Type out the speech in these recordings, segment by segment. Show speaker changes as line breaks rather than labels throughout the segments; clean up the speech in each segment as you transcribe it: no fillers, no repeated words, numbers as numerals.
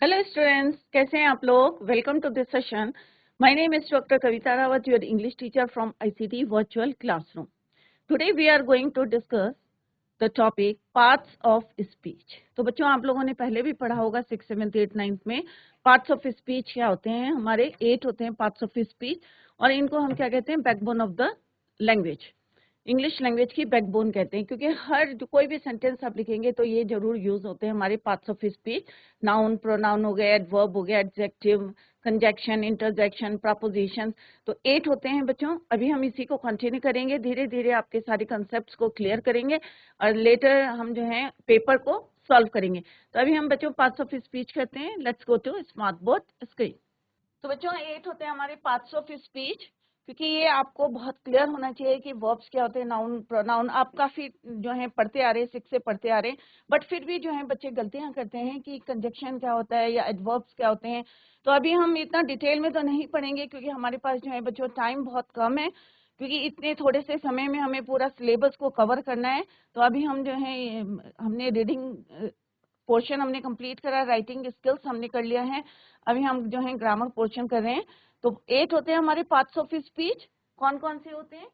Hello students, कैसे हैं आप लोग। Welcome to this session. My name is doctor Kavita Rawat, your English teacher from ICT virtual classroom. Today we are going to discuss the topic parts of speech. तो बच्चों, आप लोगों ने पहले भी पढ़ा होगा 6, 7, 8, 9 में पार्ट्स ऑफ स्पीच क्या होते हैं। हमारे 8 होते हैं पार्ट्स ऑफ स्पीच, और इनको हम क्या कहते हैं, backbone of the language. English language की बैकबोन कहते हैं, क्योंकि हर जो कोई भी सेंटेंस आप लिखेंगे तो ये जरूर यूज होते हैं हमारे parts of speech. Noun, pronoun हो गया, एडवर्ब हो गया, एडजेक्टिव, कंजक्शन, इंटरजेक्शन, प्रपोजिशन। तो 8 होते हैं बच्चों। अभी हम इसी को कंटिन्यू करेंगे, धीरे धीरे आपके सारे कंसेप्ट को क्लियर करेंगे और लेटर हम जो है पेपर को सॉल्व करेंगे। तो अभी हम बच्चों पार्ट्स ऑफ स्पीच करते हैं। Let's go to smart board screen. तो बच्चों 8 होते हैं हमारे पार्ट्स ऑफ स्पीच, क्योंकि ये आपको बहुत क्लियर होना चाहिए कि वर्ब्स क्या होते हैं, नाउन, प्रोनाउन। आप काफी जो है पढ़ते आ रहे हैं, 6 से पढ़ते आ रहे हैं, बट फिर भी जो है बच्चे गलतियां करते हैं कि कंजक्शन क्या होता है या एडवर्ब्स क्या होते हैं। तो अभी हम इतना डिटेल में तो नहीं पढ़ेंगे, क्योंकि हमारे पास जो है बच्चों टाइम बहुत कम है, क्योंकि इतने थोड़े से समय में हमें पूरा सिलेबस को कवर करना है। तो अभी हम जो है हमने रीडिंग पोर्शन हमने कंप्लीट करा, राइटिंग स्किल्स हमने कर लिया है, अभी हम जो है ग्रामर पोर्शन कर रहे हैं। तो 8 होते हैं हमारे पार्ट्स ऑफ स्पीच। कौन कौन से होते हैं?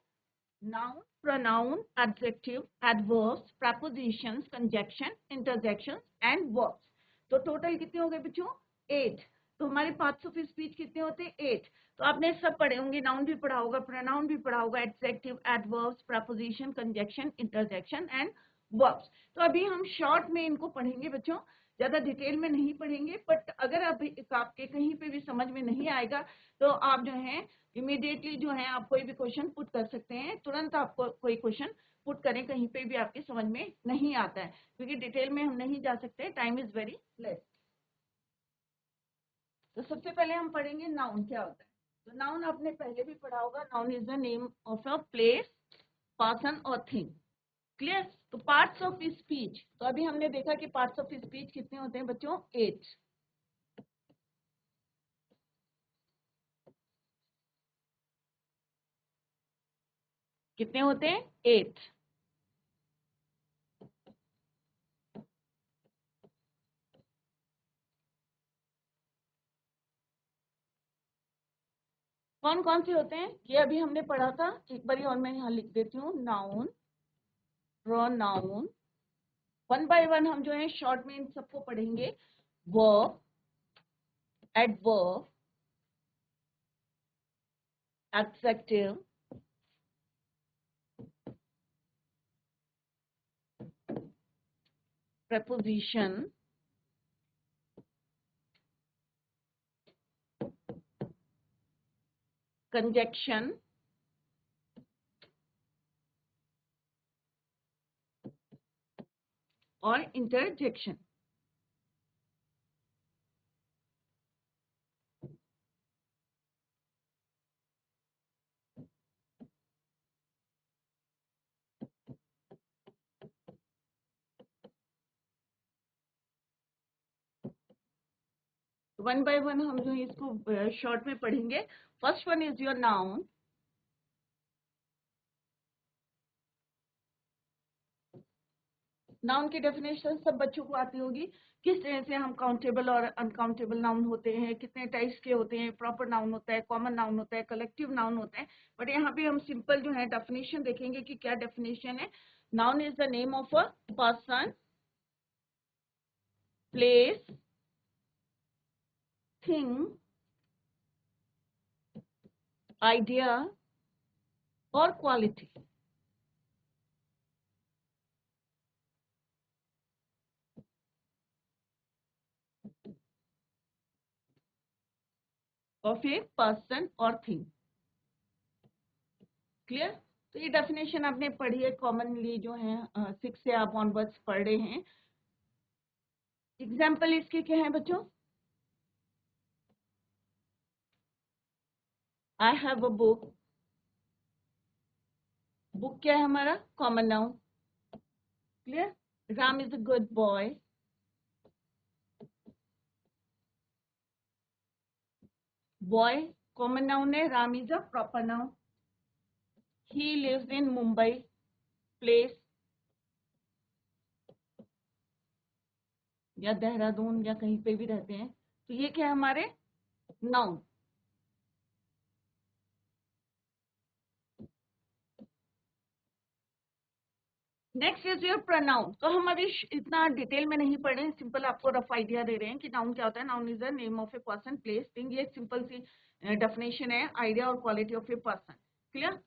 Noun, pronoun, adjective, adverbs, propositions, conjunction, interjection and verbs. तो टोटल कितने हो गए बच्चों? 8। तो हमारे पार्ट्स ऑफ स्पीच कितने होते हैं? 8। तो आपने सब पढ़े होंगे, नाउन भी पढ़ा होगा, प्रोनाउन भी पढ़ा होगा, adjective, adverbs, preposition, conjunction, interjection and verbs. तो अभी हम शॉर्ट में इनको पढ़ेंगे बच्चों, ज्यादा डिटेल में नहीं पढ़ेंगे। बट अगर आपके कहीं पे भी समझ में नहीं आएगा तो आप जो है इमीडिएटली जो है आप कोई भी क्वेश्चन पुट कर सकते हैं। तुरंत आपको कोई क्वेश्चन पुट करें, कहीं पे भी आपके समझ में नहीं आता है, क्योंकि डिटेल में हम नहीं जा सकते, टाइम इज वेरी लेस। तो सबसे पहले हम पढ़ेंगे नाउन क्या होता है। तो नाउन आपने पहले भी पढ़ा होगा, noun is the name of a place, person और थिंग। क्लियर। तो पार्ट्स ऑफ स्पीच, तो अभी हमने देखा कि पार्ट्स ऑफ स्पीच कितने होते हैं बच्चों? 8। कितने होते हैं? 8। कौन कौन से होते हैं ये अभी हमने पढ़ा था, एक बार और मैं यहाँ लिख देती हूँ। Noun, pronoun, one by one हम जो है शॉर्ट में इन सबको पढ़ेंगे। Verb, adverb, adjective, preposition, conjunction और interjection। वन बाय वन हम जो है इसको शॉर्ट में पढ़ेंगे। First one is your noun. Noun की डेफिनेशन सब बच्चों को आती होगी, किस तरह से हम काउंटेबल और अनकाउंटेबल नाउन होते हैं, कितने टाइप्स के होते हैं, प्रॉपर नाउन होता है, कॉमन नाउन होता है, कलेक्टिव नाउन होता है। बट यहाँ पे हम सिंपल जो है डेफिनेशन देखेंगे कि क्या डेफिनेशन है। Noun is the name of a person, place, thing, idea और क्वालिटी। ऑफ ए पर्सन और थिंग। क्लियर। तो ये डेफिनेशन आपने पढ़ी है कॉमनली, जो है 6 से आप ऑनवर्ड्स पढ़ रहे हैं। एग्जाम्पल इसके क्या है बच्चों? I have a book. Book क्या है हमारा? Common noun. Clear. Ram is a good boy. Boy common noun है, Ram is a proper noun. He lives in Mumbai. Place, या देहरादून या कहीं पे भी रहते हैं, तो ये क्या है हमारे noun. Next is your pronoun. तो हम अभी इतना डिटेल में नहीं पढ़े, सिंपल आपको रफ आइडिया दे रहे हैं कि नाउन क्या होता है। Noun is the name of a person, place, thing. ये सिंपल सी डेफिनेशन है, आइडिया और quality of a person. Clear.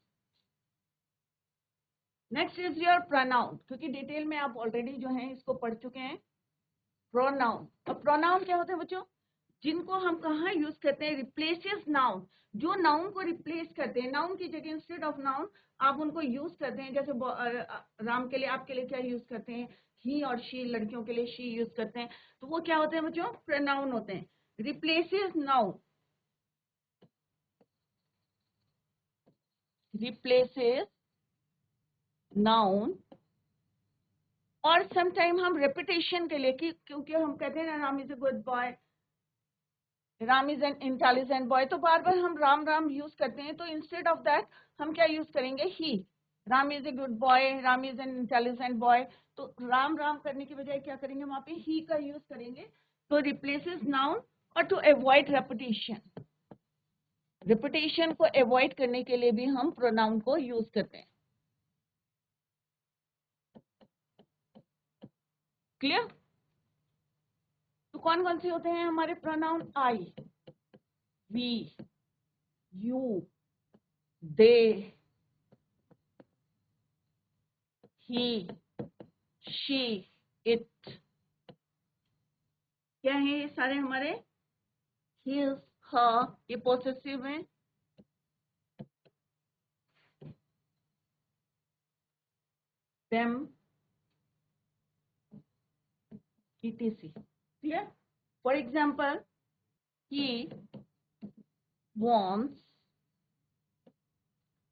Next is your pronoun, क्योंकि डिटेल में आप ऑलरेडी जो है इसको पढ़ चुके हैं। प्रोनाउन, अब प्रोनाउन क्या होते हैं बच्चों? जिनको हम कहाँ यूज करते हैं? Replaces noun. जो नाउन को रिप्लेस करते हैं, नाउन की जगह इंस्टेड ऑफ नाउन आप उनको यूज करते हैं। जैसे राम के लिए, आपके लिए क्या यूज करते हैं? ही और शी। लड़कियों के लिए शी यूज करते हैं। तो वो क्या होते हैं बच्चों? प्रोनाउन होते हैं। Replaces noun, replaces noun. और समटाइम हम रेपिटेशन के लिए, क्योंकि हम कहते हैं ना Ram is a good boy, Ram is an intelligent boy, तो बार बार हम राम राम यूज करते हैं। तो इंस्टेड ऑफ दैट हम क्या यूज करेंगे? He. Ram is a good boy, Ram is an intelligent boy. तो राम राम करने की बजाय क्या करेंगे? वहां पे ही का यूज करेंगे। तो रिप्लेसेस नाउन। और टू अवॉइड रेपिटेशन, रिपिटेशन को अवॉइड करने के लिए भी हम प्रोनाउन को यूज करते हैं। क्लियर। तो कौन कौन से होते हैं हमारे pronoun? I, we, you, they, he, she, it. क्या है ये सारे हमारे? his, her, ये पोसेसिव है। them, etc. clear? For example, he wants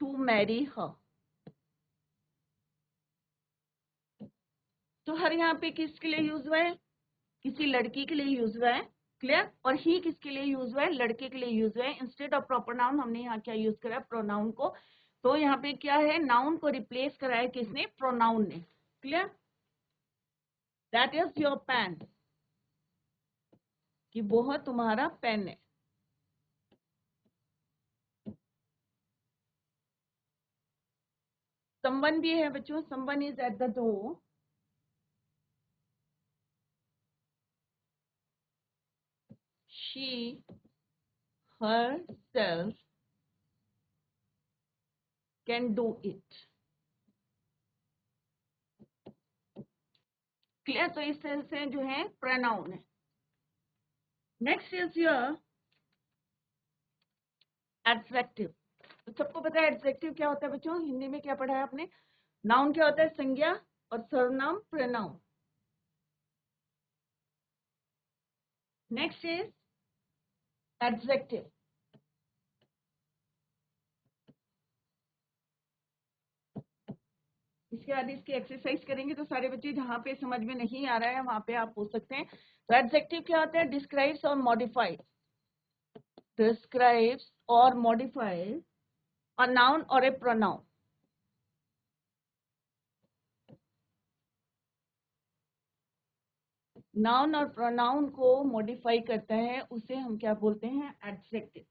to marry her. तो हर यहाँ पे किसके लिए यूज हुआ है? किसी लड़की के लिए यूज हुआ है। क्लियर। और ही किसके लिए यूज हुआ है? लड़के के लिए यूज हुआ है। इंस्टेड ऑफ प्रॉपर नाउन हमने यहाँ क्या यूज करा? प्रोनाउन को। तो यहाँ पे क्या है? नाउन को रिप्लेस करा है किसने? प्रोनाउन ने। Clear. That is your pen, कि वो है तुम्हारा पेन है। someone भी है बच्चों, someone is at the door। she herself can do it। Clear. तो इस तरह से जो है प्रोनाउन है। Next is your adjective. तो सबको पता है एडजेक्टिव क्या होता है बच्चों? हिंदी में क्या पढ़ा है आपने? नाउन क्या होता है? संज्ञा। और सर्वनाम प्रोनाउन। Next is adjective. इसके बाद इसकी एक्सरसाइज करेंगे, तो सारे बच्चे जहाँ पे समझ में नहीं आ रहा है वहां पे आप पूछ सकते हैं। तो एडजेक्टिव क्या होता है? डिस्क्राइब्स और मॉडिफाइड, डिस्क्राइब्स और modified a noun or a pronoun। Noun और प्रोनाउन को मॉडिफाई करता है, उसे हम क्या बोलते हैं? Adjective.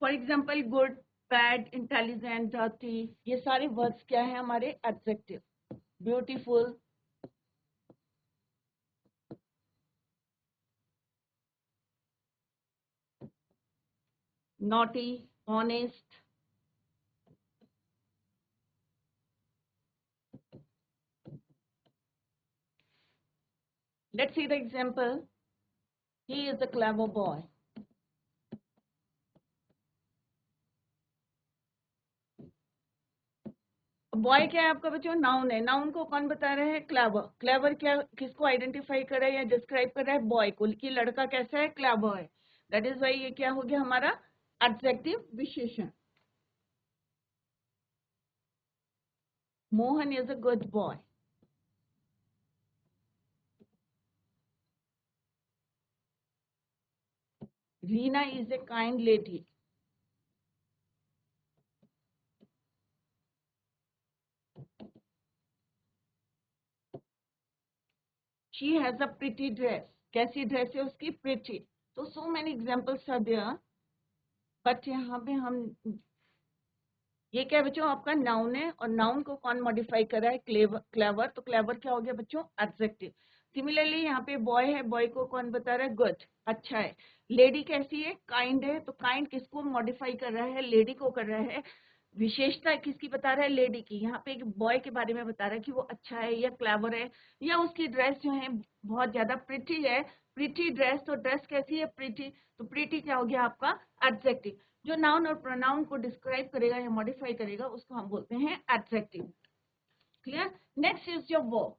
For example good, bad, intelligent, dirty, ये सारे वर्ड्स क्या है हमारे? Adjective. Beautiful, naughty, honest. Let's see the example. He is a clever boy। Boy क्या है आपका बच्चों? नाउन है। नाउन को कौन बता रहा है? क्लेवर। क्लेवर क्या, किसको आइडेंटिफाई कर रहा है या डिस्क्राइब कर रहा है? बॉय को, कि लड़का कैसा है? क्लेवर है। दैट इज वाई ये क्या हो गया हमारा? एडजेक्टिव विशेषण। Mohan is a good boy. Reena is a kind lady. She has a pretty dress, कैसी ड्रेस है उसकी, प्रिटी। तो so many examples are there, but यहाँ पे हम, ये क्या है बच्चों, आपका नाउन है, और नाउन को कौन मॉडिफाई कर रहा है, क्लेवर। तो क्लेवर क्या हो गया बच्चों, एडजेक्टिव। सिमिलरली यहाँ पे बॉय है, बॉय को कौन बता रहा है, गुड, अच्छा है। लेडी कैसी है, काइंड है, तो काइंड किसको मॉडिफाई कर रहा है, लेडी को कर रहा है। विशेषता किसकी बता रहा है, लेडी की। यहाँ पे एक बॉय के बारे में बता रहा है कि वो अच्छा है या क्लेवर है, या उसकी ड्रेस जो है बहुत ज्यादा प्रिटी है। प्रिटी ड्रेस, तो ड्रेस कैसी है, प्रिटी। तो प्रिटी क्या हो गया आपका, एडजेक्टिव। जो नाउन और प्रोनाउन को डिस्क्राइब करेगा या मॉडिफाई करेगा उसको हम बोलते हैं adjective. Clear. Next is your verb.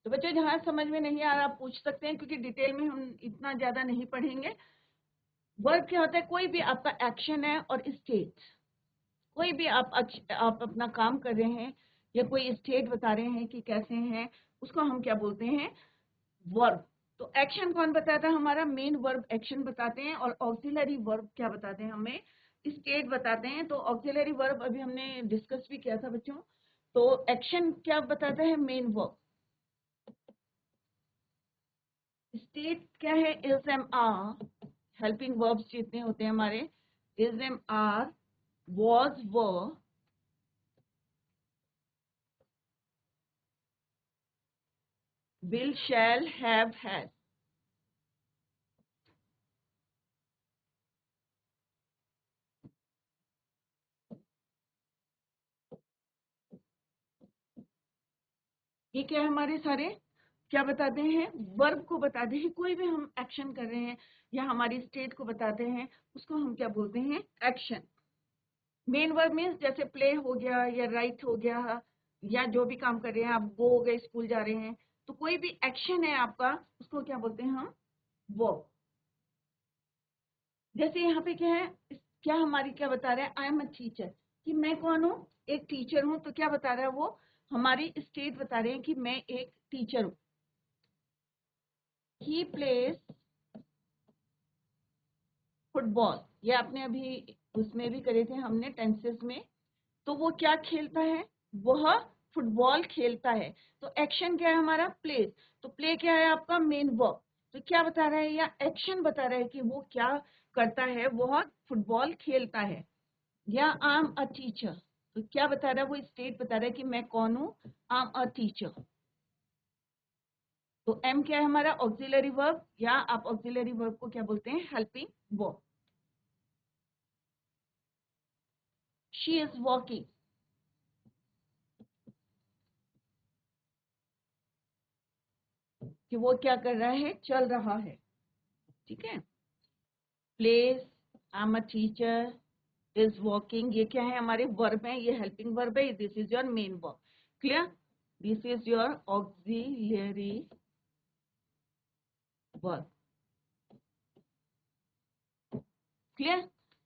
तो बच्चों जहां समझ में नहीं आ रहा आप पूछ सकते हैं, क्योंकि डिटेल में हम इतना ज्यादा नहीं पढ़ेंगे। वर्ब क्या होता है, कोई भी आपका एक्शन है और स्टेट, कोई भी आप अपना काम कर रहे हैं या कोई स्टेट बता रहे हैं कि कैसे हैं, उसको हम क्या बोलते हैं, वर्ब। तो एक्शन कौन बताता है, हमारा मेन वर्ब एक्शन बताते हैं, और ऑक्सिलरी वर्ब क्या बताते हैं, हमें स्टेट बताते हैं। तो ऑक्सिलरी वर्ब अभी हमने डिस्कस भी किया था बच्चों। तो एक्शन क्या बताता है, मेन वर्ब। स्टेट क्या है, is am are, helping verbs जितने होते हैं हमारे, is am are, was were, will shall have has. ये क्या है, हमारे सारे क्या बताते हैं, वर्ब को बताते हैं। कोई भी हम एक्शन कर रहे हैं या हमारी स्टेट को बताते हैं, उसको हम क्या बोलते हैं, एक्शन। मेन वर्ब मीन्स जैसे प्ले हो गया या राइट हो गया, या जो भी काम कर रहे हैं आप, गो हो गए, स्कूल जा रहे हैं, तो कोई भी एक्शन है आपका, उसको क्या बोलते हैं हम, वर्ब। जैसे यहाँ पे क्या है, क्या हमारी क्या बता रहा है, आई एम अ टीचर, कि मैं कौन हूँ, एक टीचर हूँ। तो क्या बता रहा है वो, हमारी स्टेट बता रहे हैं कि मैं एक टीचर हूँ। ही प्लेज फुटबॉल, ये आपने अभी उसमें भी करे थे हमने टेंसेस में। तो वो क्या खेलता है, वह फुटबॉल खेलता है। तो एक्शन क्या है हमारा, प्लेज। तो प्ले क्या है आपका, मेन वर्ब। तो क्या बता रहा है, या एक्शन बता रहा है कि वो क्या करता है, वह फुटबॉल खेलता है। या आई एम अ टीचर, तो क्या बता रहा है, वो स्टेट बता रहा है कि मैं कौन हूँ, आई एम अ टीचर। तो एम क्या है हमारा, ऑक्सिलरी वर्ब, या आप ऑक्सिलरी वर्ब को क्या बोलते हैं, helping verb. She is walking, कि वो क्या कर रहा है, चल रहा है। ठीक है। Place, I am a teacher, is walking, ये क्या है, हमारे वर्ब है, ये हेल्पिंग वर्ब है, this is your main verb. Clear. This is your auxiliary verb. Clear.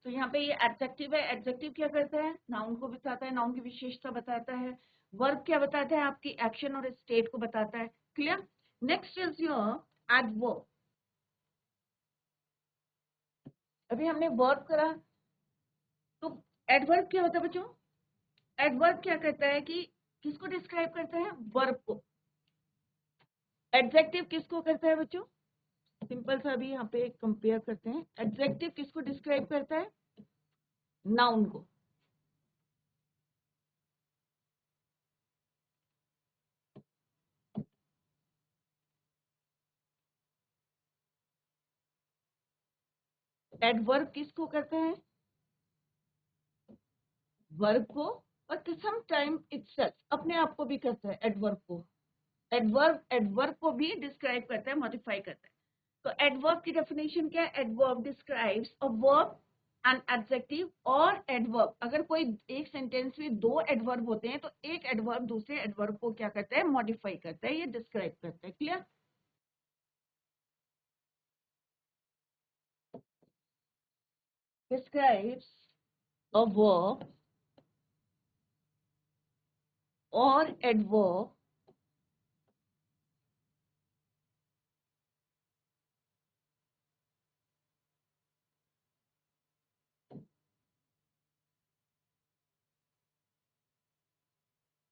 तो यहाँ पे ये एडजेक्टिव है। एडजेक्टिव क्या करता है, नाउन को बताता है, नाउन की विशेषता बताता है। वर्ब क्या बताता है, आपकी एक्शन और स्टेट को बताता है। Clear. Next is your adverb. अभी हमने वर्ब करा, तो एडवर्ब क्या होता है बच्चों, एडवर्ब क्या करता है कि किसको डिस्क्राइब करता है, वर्ब को। एडजेक्टिव किसको करता है बच्चों, सिंपल सा अभी यहाँ पे कंपेयर करते हैं। एडजेक्टिव किसको डिस्क्राइब करता है, नाउन को। एडवर्ब किसको करते हैं, वर्ब को। और सम टाइम इटसेल्फ, अपने आप को भी करता है एडवर्ब को। एडवर्ब को भी डिस्क्राइब करता है, मॉडिफाई करता है। तो एडवर्ब की डेफिनेशन क्या है, adverb describes a verb, an adjective और एडवर्ब। अगर कोई एक सेंटेंस में दो एडवर्ब होते हैं, तो एक एडवर्ब दूसरे एडवर्ब को क्या करता है, मॉडिफाई करता है, ये डिस्क्राइब करता है। क्लियर। डिस्क्राइब्स अ वर्ब और एडवर्ब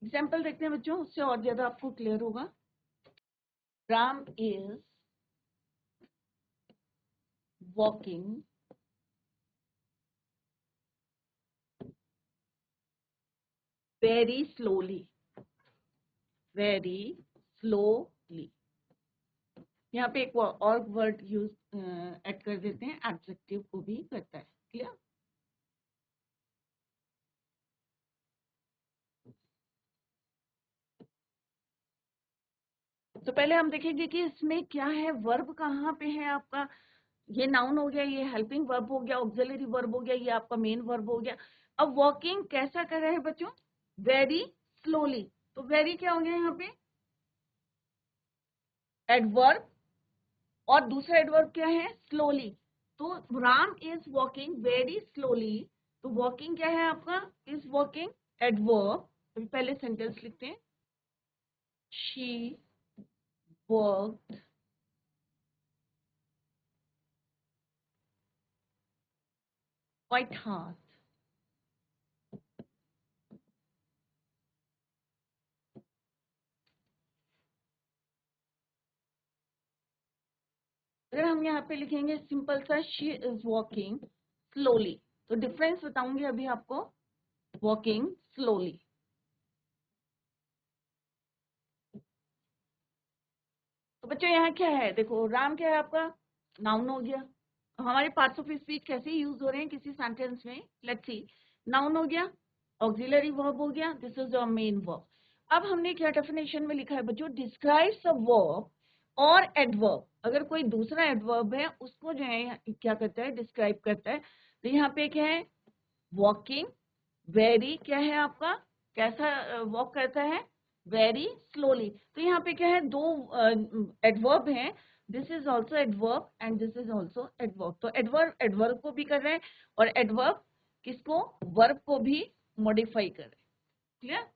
एग्जाम्पल देखते हैं बच्चों, उससे और ज्यादा आपको क्लियर होगा। Ram is walking very slowly, very slowly. यहाँ पे एक और वर्ड यूज ऐड कर देते हैं, एडजेक्टिव को भी करता है। क्लियर? तो पहले हम देखेंगे कि इसमें क्या है, वर्ब कहाँ पे है आपका। ये नाउन हो गया, ये हेल्पिंग वर्ब हो गया, ऑक्सिलरी वर्ब हो गया, ये आपका मेन वर्ब हो गया। अब वॉकिंग कैसा कर रहे हैं बच्चों, वेरी स्लोली। तो वेरी क्या हो गया यहाँ पे, एडवर्ब, और दूसरा एडवर्ब क्या है, स्लोली। तो Ram is walking very slowly, तो वॉकिंग क्या है आपका, इज वॉकिंग एडवर्ब। पहले सेंटेंस लिखते हैं, शी वर्कड क्वाइट हार्ड। अगर हम यहाँ पे लिखेंगे सिंपल सा, शी इज वॉकिंग स्लोली, तो डिफरेंस बताऊंगी अभी आपको, वॉकिंग स्लोली। तो बच्चों यहाँ क्या है, देखो राम क्या है आपका, नाउन हो गया। हमारे पार्ट्स ऑफ स्पीच कैसे यूज हो रहे हैं किसी सेंटेंस में, लेट्स सी। नाउन हो गया, ऑक्सिलरी वर्ब हो गया, this is your main verb. अब हमने क्या डेफिनेशन में लिखा है बच्चों, डिस्क्राइब्स अ वर्ब और एडवर्ब। अगर कोई दूसरा एडवर्ब है उसको जो है क्या करता है, डिस्क्राइब करता है। तो यहाँ पे क्या है, वॉकिंग वेरी क्या है आपका, कैसा वॉक करता है, वेरी स्लोली। तो यहाँ पे क्या है, दो एडवर्ब हैं, this is also adverb and this is also adverb. तो एडवर्ब एडवर्ब को भी कर रहे हैं, और एडवर्ब किसको, वर्ब को भी मॉडिफाई कर रहे हैं। Clear?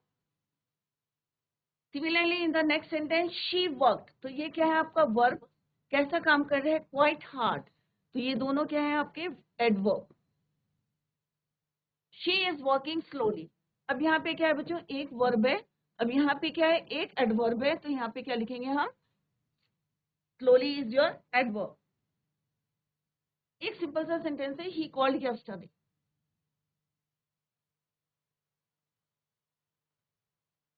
Similarly in the next sentence, she worked, तो ये क्या है आपका वर्ब, कैसा काम कर रहे हैं, क्वाइट हार्ड। तो ये दोनों क्या है आपके, adverb. She is walking slowly. अब यहाँ पे क्या है बच्चों, एक वर्ब है, अब यहाँ पे क्या है, एक एडवर्ब है, तो यहाँ पे क्या लिखेंगे हम, स्लोली इज योर एडवर्ब। एक सिंपल सा सेंटेंस है, ही कॉल्ड यस्टरडे।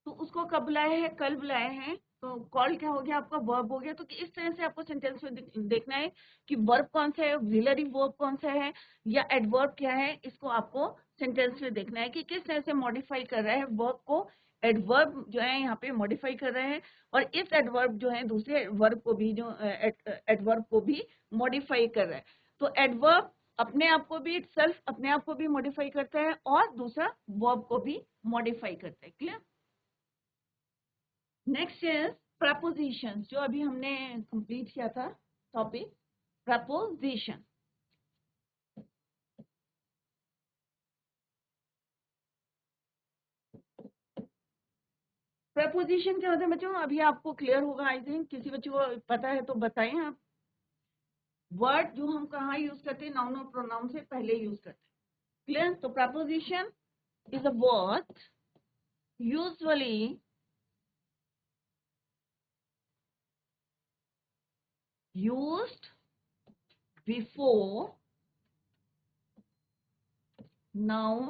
तो उसको कब बुलाया है, कल बुलाया है। तो कॉल क्या हो गया आपका, वर्ब हो गया। तो इस तरह से आपको सेंटेंस में देखना है कि वर्ब कौन सा है, ऑक्सिलरी वर्ब कौन सा है, या एडवर्ब क्या है। इसको आपको सेंटेंस में देखना है कि किस तरह से मॉडिफाई कर रहा है वर्ब को, एडवर्ब जो है यहाँ पे मॉडिफाई कर रहे हैं, और इस एडवर्ब जो है दूसरे वर्ब को भी, जो एडवर्ब को भी मॉडिफाई कर रहा है। तो एडवर्ब अपने आप को भी, सेल्फ अपने आप को भी मॉडिफाई करता है, और दूसरा वर्ब को भी मॉडिफाई करता है। क्लियर? नेक्स्ट इज प्रपोजिशंस, जो अभी हमने कंप्लीट किया था टॉपिक, प्रपोजिशन। प्रपोजिशन क्या होता है बच्चों, अभी आपको क्लियर होगा आई थिंक, किसी बच्चे को पता है तो बताएं आप। वर्ड जो हम कहाँ यूज करते हैं, नाउन और प्रोनाउन से पहले यूज करते हैं। क्लियर? तो preposition is a word usually used before noun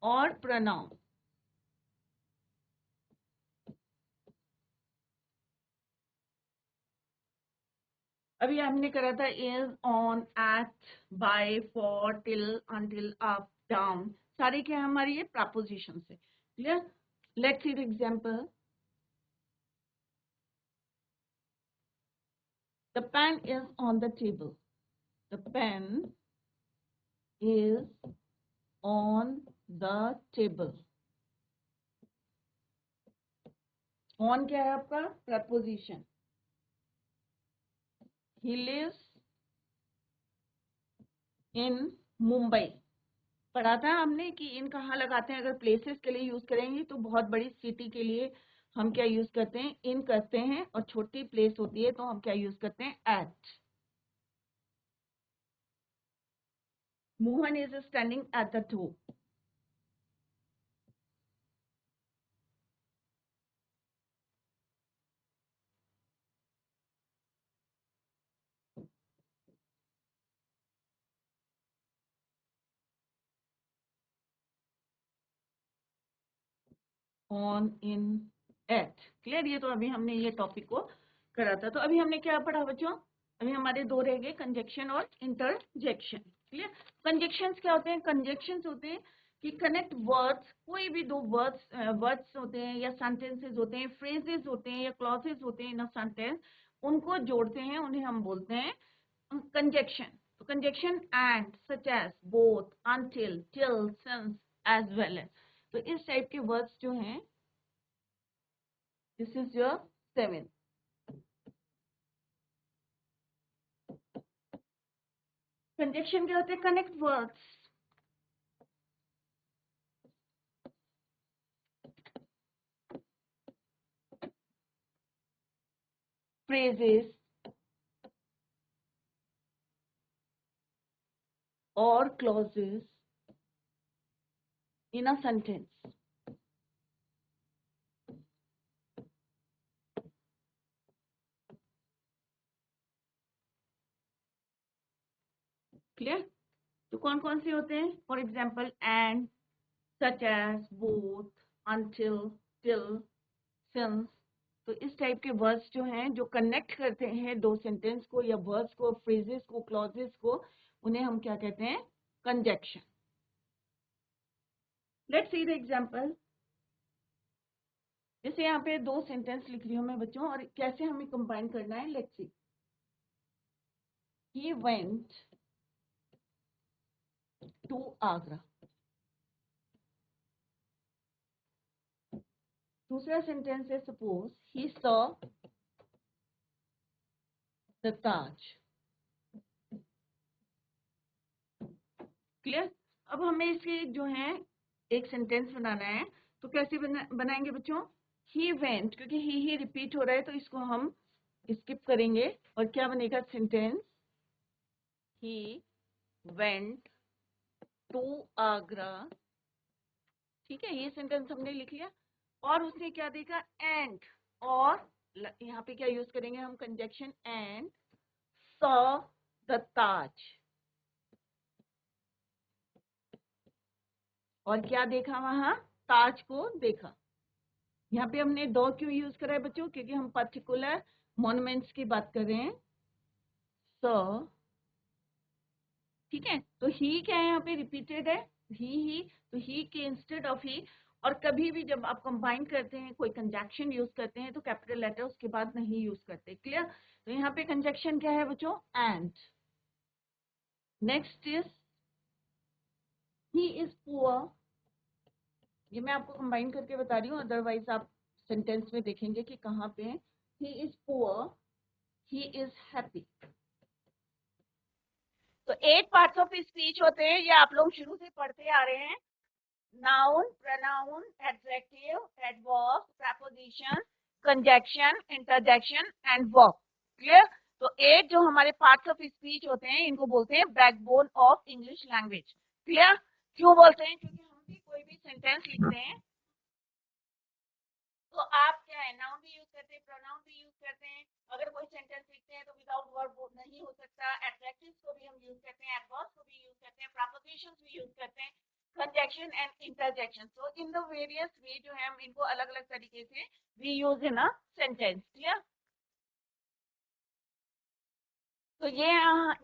or pronoun. अभी हमने करा था is, on, at, by, for, till, until, up, down, सारे क्या हमारी ये प्रपोजिशन है। Clear? Let's see the example. The pen is on the table, the pen is on the table. On क्या है आपका, preposition. He lives in Mumbai. पढ़ा था हमने कि इन कहाँ लगाते हैं, अगर प्लेसेस के लिए यूज करेंगे तो बहुत बड़ी सिटी के लिए हम क्या यूज करते हैं, इन करते हैं, और छोटी प्लेस होती है तो हम क्या यूज करते हैं, at. Mohan is standing at the door. On, in, at. Clear? ये तो अभी हमने ये टॉपिक को करा था। तो अभी हमने क्या पढ़ा बच्चों? अभी हमारे दो रह गए, कंजक्शन और इंटरजेक्शन। क्लियर? कंजक्शंस क्या होते हैं? कंजक्शंस होते हैं कि कनेक्ट वर्ड्स, कोई भी दो वर्ड्स होते हैं या सेंटेंसेस होते हैं, फ्रेजेस होते हैं या क्लॉजेस होते हैं इन अ सेंटेंस, उनको जोड़ते हैं, उन्हें हम बोलते हैं कंजक्शन। तो conjunction and, such as, both, until, till, since, as well as. तो इस टाइप के वर्ड्स जो हैं, दिस इज योर 7। कंजक्शन क्या होते हैं? Connect words, phrases or clauses in a sentence. Clear? तो कौन कौन से होते हैं? For example and, such as, both, until, till, since. तो इस टाइप के वर्ड्स जो हैं, जो कनेक्ट करते हैं दो सेंटेंस को या वर्ड्स को, फ्रेजेस को, क्लॉजेस को, उन्हें हम क्या कहते हैं? Conjunction. Let's see the example. जैसे यहाँ पे दो सेंटेंस लिख रही हूँ मैं बच्चों, और कैसे हमें कंबाइन करना है, let's see. He went to Agra. दूसरा सेंटेंस है, suppose he saw the Taj. Clear? अब हमें इसके जो है एक सेंटेंस बनाना है, तो कैसे बनाएंगे बच्चों? ही वेंट, क्योंकि ही रिपीट हो रहा है तो इसको हम स्किप करेंगे, और क्या बनेगा sentence? He went to Agra. ठीक है, ये सेंटेंस हमने लिख लिया। और उसने क्या देखा? एंड, और यहाँ पे क्या यूज करेंगे हम? कंजक्शन, एंड सॉ द ताज। और क्या देखा वहां? ताज को देखा। यहाँ पे हमने दो क्यों यूज करा है बच्चों? क्योंकि हम पर्टिकुलर मॉन्यूमेंट्स की बात कर रहे हैं। सो ठीक है, तो ही क्या है यहाँ पे? रिपीटेड है, ही। तो ही के इंस्टेड ऑफ ही। और कभी भी जब आप कंबाइन करते हैं, कोई कंजक्शन यूज करते हैं, तो कैपिटल लेटर उसके बाद नहीं यूज करते। क्लियर? तो यहाँ पे कंजक्शन क्या है बच्चों? And. Next is he is poor. ये मैं आपको कंबाइन करके बता रही हूँ, अदरवाइज आप सेंटेंस में देखेंगे कि कहाँ पे है। He is poor, he is happy. तो 8 पार्ट्स ऑफ स्पीच होते हैं, ये आप लोग शुरू से पढ़ते आ रहे हैं। Noun, pronoun, adjective, adverb, preposition, conjunction, interjection and verb. Clear? तो 8 जो हमारे पार्ट्स ऑफ स्पीच होते हैं, इनको बोलते हैं backbone of English language. Clear? क्यों बोलते हैं? क्योंकि हम भी कोई भी सेंटेंस लिखते हैं, तो आप क्या है, नाउन भी यूज करते हैं, प्रोनाउन भी यूज करते हैं। अगर कोई सेंटेंस लिखते हैं तो विदाउट वर्ब नहीं हो सकता। एडजेक्टिव्स को भी हम यूज करते हैं, एडवर्ब्स को भी यूज करते हैं, प्रीपोजिशंस भी यूज करते हैं, conjunction and interjection. So in the various way जो है हम इनको अलग अलग तरीके से we use in a sentence. Clear? तो ये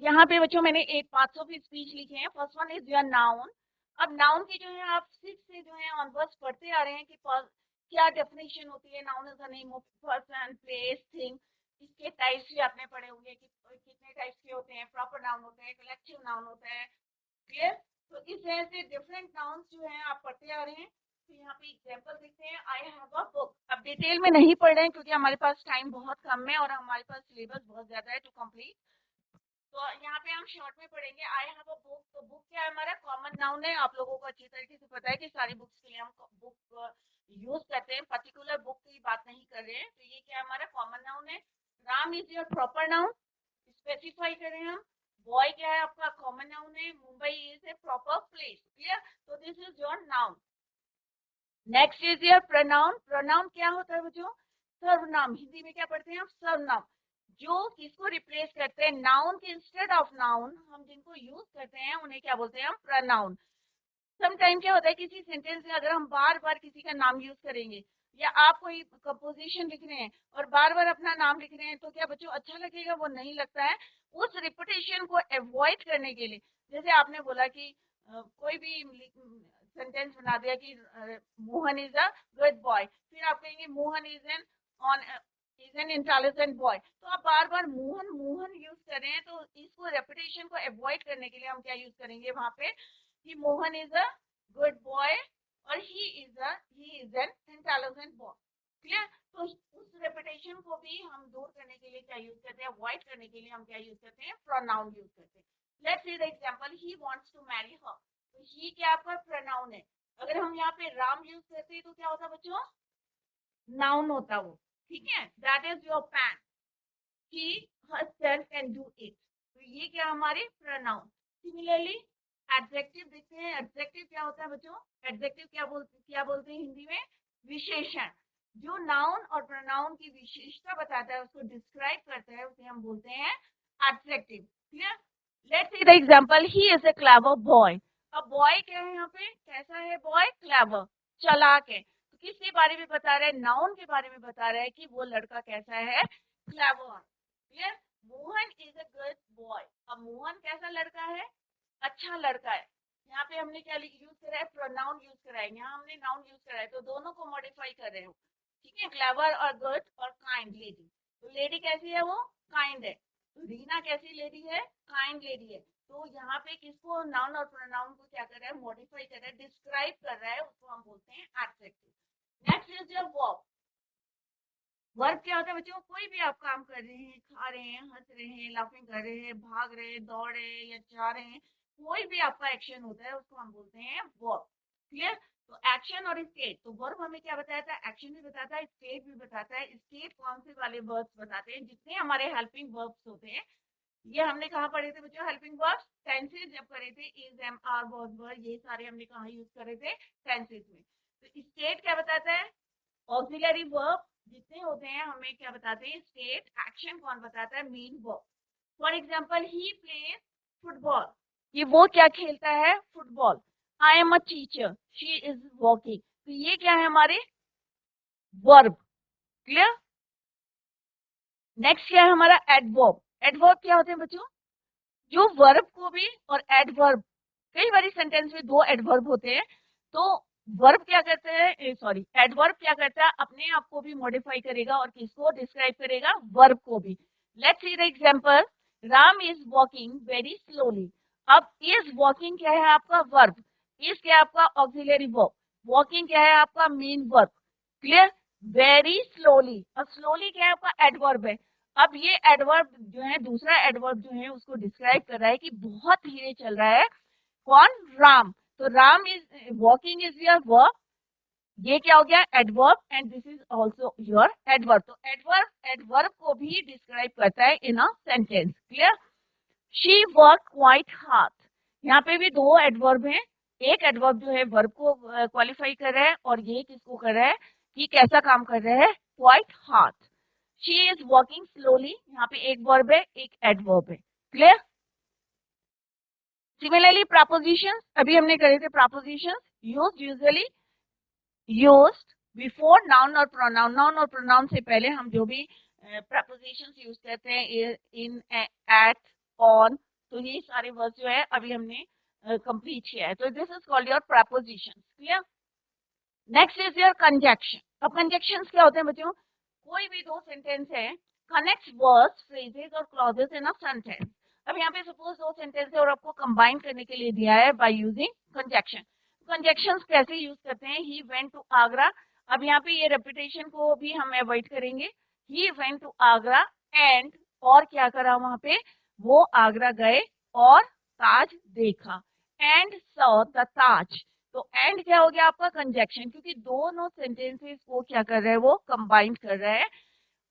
यहाँ पे बच्चों मैंने 8 पार्ट्स ऑफ स्पीच लिखे हैं। First one is your noun. अब नाउन की जो है आप 6 से जो है ऑनवर्ड्स पढ़ते आ रहे हैं कि क्या डेफिनेशन होती है। Noun is the name of person, place, thing. इसके टाइप्स भी आपने पढ़े होंगे कि कितने टाइप्स के होते हैं। प्रॉपर नाउन होता है, कलेक्टिव नाउन होता है। क्लियर? तो इस तरह से डिफरेंट नाउन्स जो हैं आप पढ़ते आ रहे हैं। तो यहाँ पे एग्जांपल देखते हैं, आई हैव अ बुक। अब डिटेल में नहीं पढ़ रहे हैं क्योंकि हमारे पास टाइम बहुत कम है और हमारे पास सिलेबस बहुत ज्यादा है टू कंप्लीट। तो यहाँ पे हम शॉर्ट में पढ़ेंगे, आई हैव अ बुक। तो बुक क्या है? हमारा कॉमन नाउन है। आप लोगों को अच्छी तरीके से पता है कि सारी बुक्स के लिए हम बुक यूज करते हैं, पर्टिकुलर बुक की बात नहीं कर रहे हैं। तो ये क्या है? हमारा कॉमन नाउन है। Ram is your proper noun, specify करें हम। बॉय क्या है? आपका कॉमन नाउन है। Mumbai is a proper place. Clear? तो this is your noun. Next is your pronoun. Pronoun क्या होता है बच्चों? सर्वनाम। हिंदी में क्या पढ़ते हैं आप? सर्वनाम। जो किसको रिप्लेस करते हैं, नाउन के इंस्टेड ऑफ नाउन हम जिनको यूज करते हैं उन्हें क्या बोलते हैं हम? प्रोनाउन। समटाइम क्या होता है किसी सेंटेंस में अगर हम बार बार किसी का नाम यूज करेंगे या आप कोई कंपोजिशन लिख रहे हैं और बार बार अपना नाम लिख रहे हैं तो क्या बच्चों अच्छा लगेगा? वो नहीं लगता है। उस रिपीटेशन को अवॉइड करने के लिए जैसे आपने बोला कि कोई भी सेंटेंस बना दिया कि Mohan is a good boy, फिर आप कहेंगे Mohan is an intelligent boy, तो आप बार बार मोहन मोहन यूज कर रहे हैं। तो इसको रेपिटेशन को अवॉइड करने के लिए हम क्या यूज करेंगे वहां पे कि Mohan is a good boy और he is an intelligent boy. Clear? तो उस रेपिटेशन को भी हम दूर करने के लिए क्या यूज करते हैं, अवॉइड करने के लिए हम क्या यूज करते हैं, प्रोनाउन यूज करते हैं। Let's see the example, he wants to marry her. तो ही क्या आपका प्रोनाउन है। अगर हम यहाँ पे राम यूज करते हैं तो क्या होता बच्चों, नाउन होता वो। ठीक है, that is your pan, he herself can do it। तो ये क्या हमारे प्रोनाउन। सिमिलरली एडजेक्टिव देखते हैं, एडजेक्टिव क्या होता है बच्चों, एडजेक्टिव क्या बोलते हैं हिंदी में, विशेषण। जो नाउन और प्रोनाउन की विशेषता बताता है, उसको डिस्क्राइब करता है, उसे हम बोलते हैं adjective. Clear? Let's see the example, he is a clever boy. अब बॉय क्या है यहाँ पे, कैसा है बॉय, क्लेवर, चालाक है। तो किसके बारे में बता रहा है, नाउन के बारे में बता रहा है कि वो लड़का कैसा है, clever. Clear? Mohan is a good boy. अब मोहन कैसा लड़का है, अच्छा लड़का है। यहाँ पे हमने क्या यूज करा है, प्रोनाउन यूज करा है, यहाँ हमने नाउन यूज करा है, तो दोनों को मॉडिफाई कर रहे हो। ठीक है, क्लेवर और गुड और काइंड लेडी। तो लेडी कैसी है, वो काइंड है। तो रीना कैसी लेडी है, काइंड लेडी है। तो यहाँ पे किसको, नाउन और प्रोनाउन को क्या कर रहा है, मॉडिफाई कर रहा है, डिस्क्राइब कर रहा है, उसको हम बोलते हैं adjective. Next is your verb. Work क्या होता है बच्चों, कोई भी आप काम कर रहे हैं, खा रहे हैं, हंस रहे हैं, लाफिंग कर रहे हैं, भाग रहे हैं, दौड़ रहे हैं या जा रहे हैं, कोई भी आपका एक्शन होता है उसको हम बोलते हैं वर्क। क्लियर? तो एक्शन और स्टेट, तो वर्ब हमें क्या बताता है, एक्शन भी बताता है, स्टेट भी बताता है। स्टेट कौन से वाले वर्ब्स बताते हैं, जितने हमारे हेल्पिंग वर्ब्स होते हैं। ये हमने कहाँ पढ़े थे बच्चों, हेल्पिंग वर्ब्स टेंसेज जब करे थे, is am are was were, ये सारे हमने कहाँ यूज करे थे, टेंसेज में। तो स्टेट क्या बताता है, ऑक्सिलरी वर्ब जितने होते हैं हमें क्या बताते हैं, स्टेट। एक्शन कौन बताता है, main verb. For example, he plays football, ये वो क्या खेलता है, football. I am a teacher, she is walking, तो ये क्या है हमारे वर्ब। क्लियर? नेक्स्ट क्या है हमारा, एडवर्ब। एडवर्ब क्या होते हैं बच्चों, जो वर्ब को भी, और एडवर्ब, कई बार सेंटेंस में दो एडवर्ब होते हैं। तो वर्ब क्या करते हैं, सॉरी, एडवर्ब क्या करता है, अपने आप को भी मॉडिफाई करेगा और किसको डिस्क्राइब करेगा, वर्ब को भी। Let's see the example, Ram is walking very slowly. अब इज वॉकिंग क्या है आपका वर्ब, इज क्या है आपका ऑक्सिलरी वर्ब, वॉकिंग क्या है आपका main verb. Clear? Very slowly, अब स्लोली क्या है आपका एडवर्ब है। अब ये एडवर्ब जो है, दूसरा एडवर्ब जो है उसको डिस्क्राइब कर रहा है कि बहुत धीरे चल रहा है, कौन, राम। तो Ram is walking is your verb, ये क्या हो गया adverb, and this is also your adverb. तो एडवर्ब एडवर्ब को भी डिस्क्राइब करता है in a sentence. Clear? She work quite hard, यहाँ पे भी दो एडवर्ब हैं। एक एडवर्ब जो है वर्ब को क्वालिफाई कर रहा है, और ये किसको कर रहा है कि कैसा काम कर रहा है, quite hard. She is working slowly, यहाँ पे एक वर्ब है, एक एडवर्ब है। क्लियर? सिमिलरली प्रपोजिशंस, अभी हमने करे थे propositions, usually used before noun और प्रोनाउन। नाउन और प्रोनाउन से पहले हम जो भी प्रपोजिशंस यूज करते हैं, इन, एट, ऑन, तो ये सारे वर्ड्स जो है अभी हमने कंप्लीट किया है। तो this is called your propositions. Clear? Next is your conjunction. अब कंजक्शंस क्या होते हैं बच्चों, कोई भी दो सेंटेंस है, कनेक्ट वर्ड्स, फ्रेजेस और क्लॉजेस इन अ सेंटेंस। अब यहाँ पे सपोज दो सेंटेंस है और आपको कंबाइन करने के लिए दिया है बाय यूजिंग कंजक्शन। कंजक्शंस कैसे यूज करते हैं, ही वेंट टू आगरा। अब यहाँ पे ये रेपिटेशन को भी हम अवॉइड करेंगे। He went to Agra and, और क्या करा वहां पे, वो आगरा गए और ताज देखा, एंड सॉ द ताज। तो एंड क्या हो गया आपका कंजक्शन, क्योंकि दोनों सेंटेंसेस को क्या कर रहा है, वो कंबाइन कर रहा है।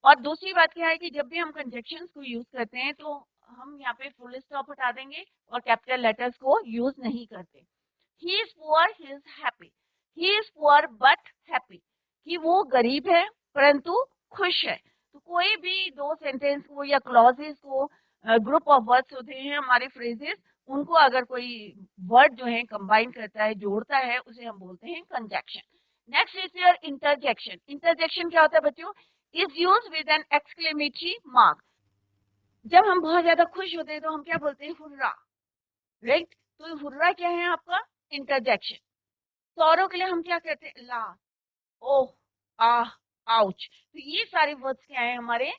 और दूसरी बात क्या है कि जब भी हम कंजक्शंस को यूज करते हैं तो हम यहाँ पे फुल स्टॉप हटा देंगे और कैपिटल लेटर्स को यूज नहीं करते। He is poor, he is happy, he is poor but happy, कि वो गरीब है परंतु खुश है। तो कोई भी दो सेंटेंस को या क्लॉजेस को, ग्रुप ऑफ वर्ड्स होते हैं हमारे फ्रेजेस, उनको अगर कोई वर्ड जो है कंबाइन करता है, जोड़ता है, उसे हम बोलते हैं conjunction. Next is your interjection. Interjection क्या होता है बच्चों? Is use with an exclamatory mark. जब हम बहुत ज्यादा खुश होते हैं तो हम क्या बोलते हैं? Hurrah, right? तो हुर्रा क्या है आपका? इंटरजेक्शन। सौरों के लिए हम क्या कहते हैं? ला, ओह, आह, आउच। तो ये सारे वर्ड्स क्या है हमारे?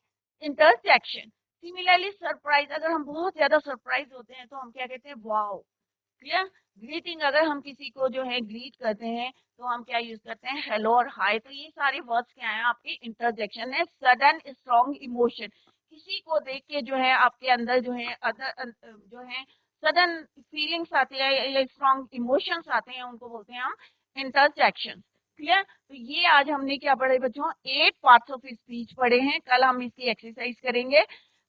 इंटरजेक्शन। सिमिलरली सरप्राइज, अगर हम बहुत ज्यादा सरप्राइज होते हैं तो हम क्या कहते हैं? वाओ। क्लियर? ग्रीटिंग, अगर हम किसी को जो है ग्रीट करते हैं तो हम क्या यूज करते हैं? हेलो और हाय। तो ये सारे वर्ड्स क्या है? आपके इंटरजेक्शन है। सडन स्ट्रॉन्ग इमोशन, किसी को देख के जो है आपके अंदर जो है जो है सडन फीलिंग्स आती है या स्ट्रॉन्ग इमोशंस आते हैं, उनको बोलते हैं हम इंटरजेक्शन। क्लियर? तो ये आज हमने क्या पढ़े बच्चों? 8 पार्ट्स ऑफ स्पीच पढ़े हैं। कल हम इसकी एक्सरसाइज करेंगे।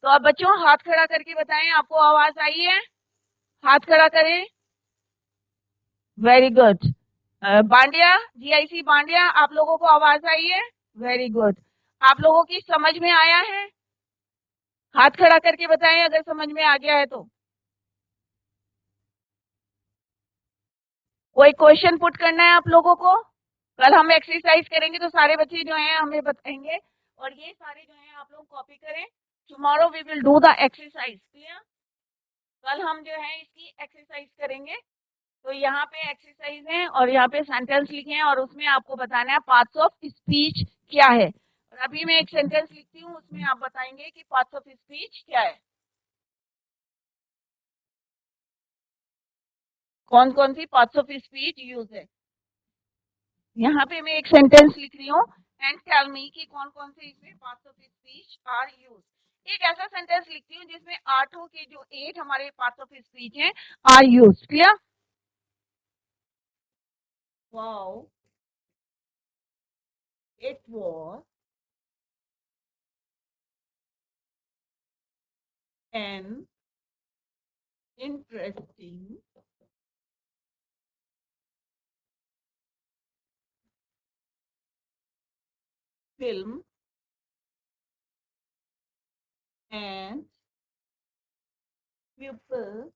तो अब बच्चों हाथ खड़ा करके बताएं, आपको आवाज आई है? हाथ खड़ा करें। Very good. Bandia, GIC Bandia, आप लोगों को आवाज आई है? Very good. आप लोगों की समझ में आया है? हाथ खड़ा करके बताएं अगर समझ में आ गया है तो। कोई क्वेश्चन पुट करना है आप लोगों को? कल हम एक्सरसाइज करेंगे तो सारे बच्चे जो हैं हमें बताएंगे, और ये सारे जो हैं आप लोग कॉपी करें। Tomorrow we will do the exercise. Clear? कल हम जो है इसकी एक्सरसाइज करेंगे। तो यहाँ पे एक्सरसाइज है और यहाँ पे सेंटेंस लिखे हैं और उसमें आपको बताना है पार्ट्स ऑफ स्पीच क्या है। और अभी मैं एक सेंटेंस लिखती हूँ, उसमें आप बताएंगे कि पार्ट्स ऑफ स्पीच क्या है, कौन कौन सी पार्ट्स ऑफ स्पीच यूज है। यहाँ पे मैं एक सेंटेंस लिख रही हूँ, एंड टेल मी कि कौन कौन से इसमें parts of speech are use. एक ऐसा सेंटेंस लिखती हूँ जिसमें आठों के जो 8 हमारे पार्ट्स ऑफ स्पीच हैं are use. Clear? Wow, it was an interesting film and people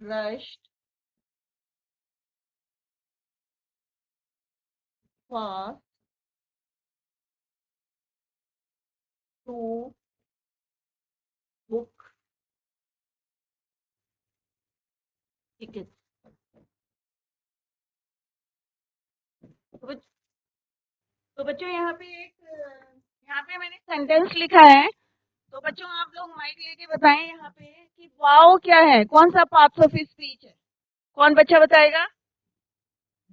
rushed fast to book tickets. तो तो बच्चों यहाँ पे यहाँ पे मैंने सेंटेंस लिखा है। तो बच्चों आप लोग माइक लेके बताएं यहाँ पे कि वाओ क्या है, कौन सा पार्ट्स ऑफ स्पीच है? कौन बच्चा बताएगा?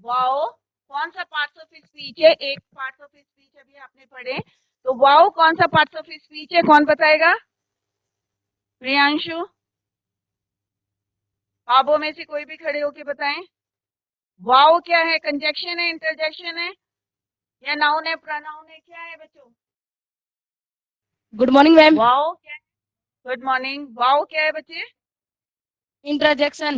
वाओ कौन सा पार्ट्स ऑफ स्पीच है? एक पार्ट्स ऑफ स्पीच अभी आपने पढ़े, तो वाओ कौन सा पार्ट्स ऑफ स्पीच है? कौन बताएगा? प्रियांशु, आपो में से कोई भी खड़े होके बताएं। वाओ क्या है? कंजक्शन है, इंटरजेक्शन है, या नाउन है, प्रोनाउन है, क्या है बच्चों?
Good morning ma'am.
वाओ क्या है? Good morning. वाओ क्या है बच्चे?
इंटरजेक्शन।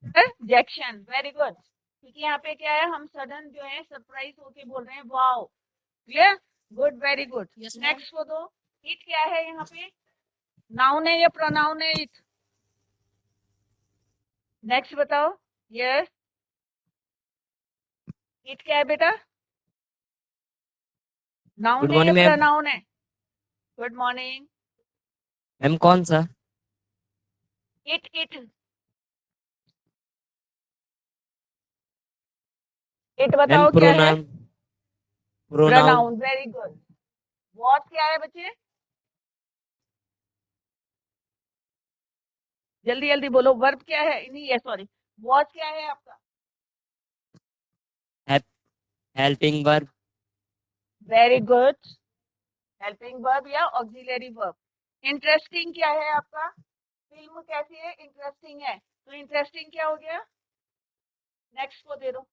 इंटरजेक्शन। Very good. क्योंकि यहाँ पे क्या है, हम सडन जो है सरप्राइज होके बोल रहे हैं wow. Clear? Good, very good.
Yes ma'am.
Next को दो। इट क्या है यहाँ पे? नाउन है या प्रोनाउन है इट? नेक्स्ट बताओ। यस, इट क्या है बेटा? नाउन
गुड
है या
मॉर्निंग मैम।
प्रोनाउन है? Good morning.
मैम कौन सा?
इट इट इट
मैम
बताओ क्या है?
Pronoun. Pronoun.
Pronoun. Very good. What क्या है बच्चे? जल्दी जल्दी बोलो, वर्ब क्या है? नहीं है, सॉरी, व्हाट क्या है आपका?
Helping verb.
Very good. Helping verb या ऑक्सिलरी वर्ब। इंटरेस्टिंग क्या है आपका? फिल्म कैसी है? इंटरेस्टिंग है। तो इंटरेस्टिंग क्या हो गया? नेक्स्ट को दे दो।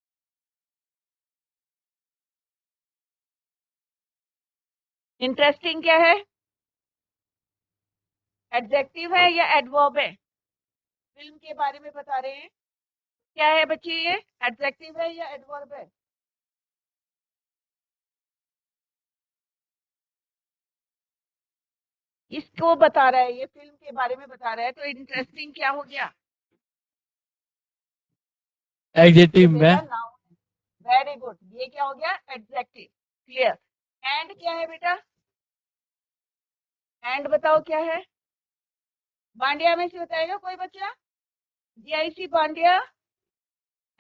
इंटरेस्टिंग क्या है? एडजेक्टिव है या एडवर्ब है? फिल्म के बारे में बता रहे हैं, क्या है बच्चे ये? एडजेक्टिव है या एडवर्ब है? इसको बता रहा है, ये फिल्म के बारे में बता रहा है, तो इंटरेस्टिंग क्या हो गया?
एडजेक्टिव में
नाउन। वेरी गुड, ये क्या हो गया? एडजेक्टिव। क्लियर। एंड क्या है बेटा? एंड बताओ क्या है? बांडिया में से बताएगा कोई बच्चा? जीआईसी बांडिया।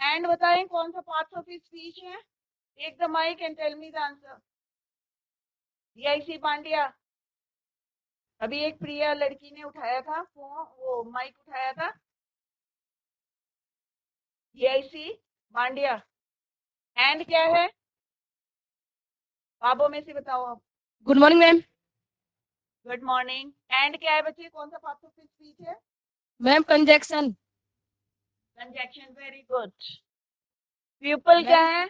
एंड बताएं कौन सा पार्ट ऑफ स्पीच है? Take the mic and tell me the answer. GIC Bandia. अभी एक प्रिया लड़की ने उठाया था फोन, वो माइक उठाया था। जीआईसी बांडिया। एंड क्या है? बाबों में से बताओ आप।
Good morning ma'am.
Good morning. And क्या है बच्चे? कौन सा पार्ट ऑफ स्पीच है?
Ma'am conjunction.
Conjunction. Very good. Pupil क्या है?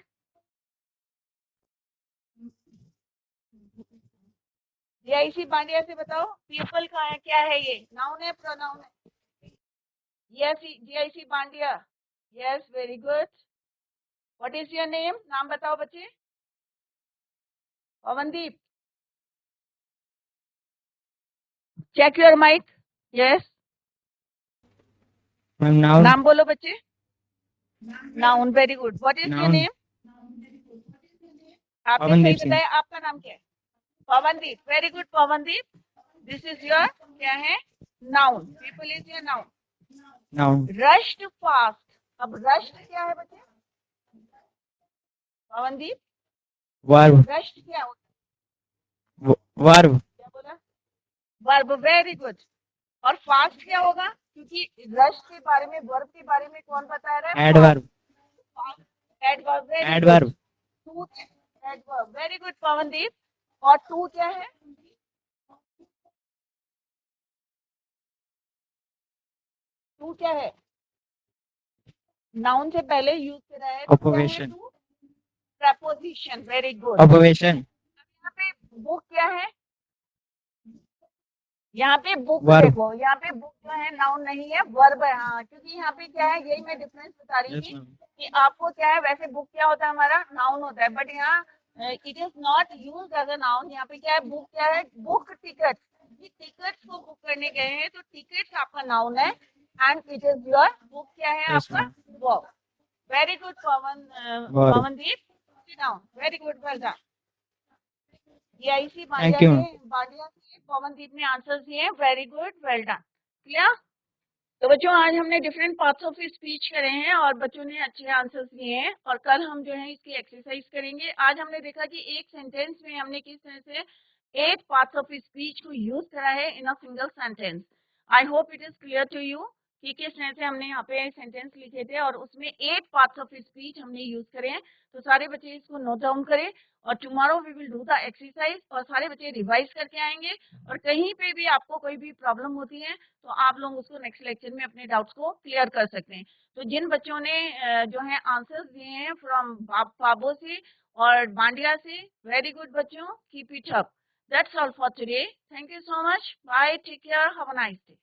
जीआईसी बांडिया से बताओ, प्यूपल का है क्या है? ये नाउन है प्रोनाउन है? Yes GIC Bandia. Yes very good. What is your name? नाम बताओ बच्चे। Pawandeep. Check your mic. Yes.
Ma'am noun.
नाम बोलो बच्चे। Noun. Very good. What is your
noun
name? आपने सही
पवनदीप सिंह।
बताया। आपका नाम क्या है? Pawandeep. Very good Pawandeep. This is your क्या है? Noun. People is your noun.
Noun
rushed fast. अब रश्ड क्या है बच्चे? पवनदीप,
वर्ब।
रश्ड क्या होता
वर्ब
है? क्या बोला? वर्ब। Very good. और फास्ट क्या होगा? क्योंकि रश के बारे में, वर्ब के बारे में कौन बता रहा है?
Adverb.
Adverb. Very good.
Adverb
to. Adverb. Very good Pavandeep. और टू क्या है? टू क्या है? नाउन से पहले यूज करा है तो क्या है?
Observation.
To. Preposition. Very good.
Observation.
यहाँ पे बुक क्या है? यहाँ पे बुक
वर्ब।
देखो, यहाँ पे बुक जो है नाउन नहीं है, वर्ब है। हाँ, क्योंकि यहाँ पे क्या है, यही मैं डिफरेंस बता रही थी कि आपको क्या है, वैसे बुक क्या होता है हमारा? नाउन होता है, बट यहाँ it is not use as a noun. यहाँ पे क्या है? बुक क्या है? Book ticket. टिकट्स को बुक करने गए हैं तो टिकट्स आपका नाउन है and it is your book क्या है आपका? Verb. Very good Pawandeep. Noun. Very good, well done. GIC
thank you.
Bandia से पवनदीप ने आंसर्स दिए। Very good, well done. Clear? तो बच्चों आज हमने डिफरेंट पार्ट्स ऑफ स्पीच करे हैं और बच्चों ने अच्छे आंसर्स दिए हैं और कल हम जो है इसकी एक्सरसाइज करेंगे। आज हमने देखा कि एक सेंटेंस में हमने किस तरह से 8 पार्ट्स ऑफ स्पीच को यूज करा है in a single sentence. I hope it is clear to you कि किस तरह से हमने यहाँ पे सेंटेंस लिखे थे और उसमें 8 पार्ट्स ऑफ स्पीच हमने यूज करे हैं। तो सारे बच्चे इसको नोट डाउन करें और tomorrow we will do the exercise और सारे बच्चे रिवाइज करके आएंगे। और कहीं पे भी आपको कोई भी प्रॉब्लम होती है तो आप लोग उसको नेक्स्ट लेक्चर में अपने डाउट्स को क्लियर कर सकते हैं। तो जिन बच्चों ने जो है आंसर्स दिए हैं फ्रॉम पाबो से और बांडिया से, वेरी गुड बच्चों, keep it up. That's all for today. Thank you so much. Bye, take care, have a nice day.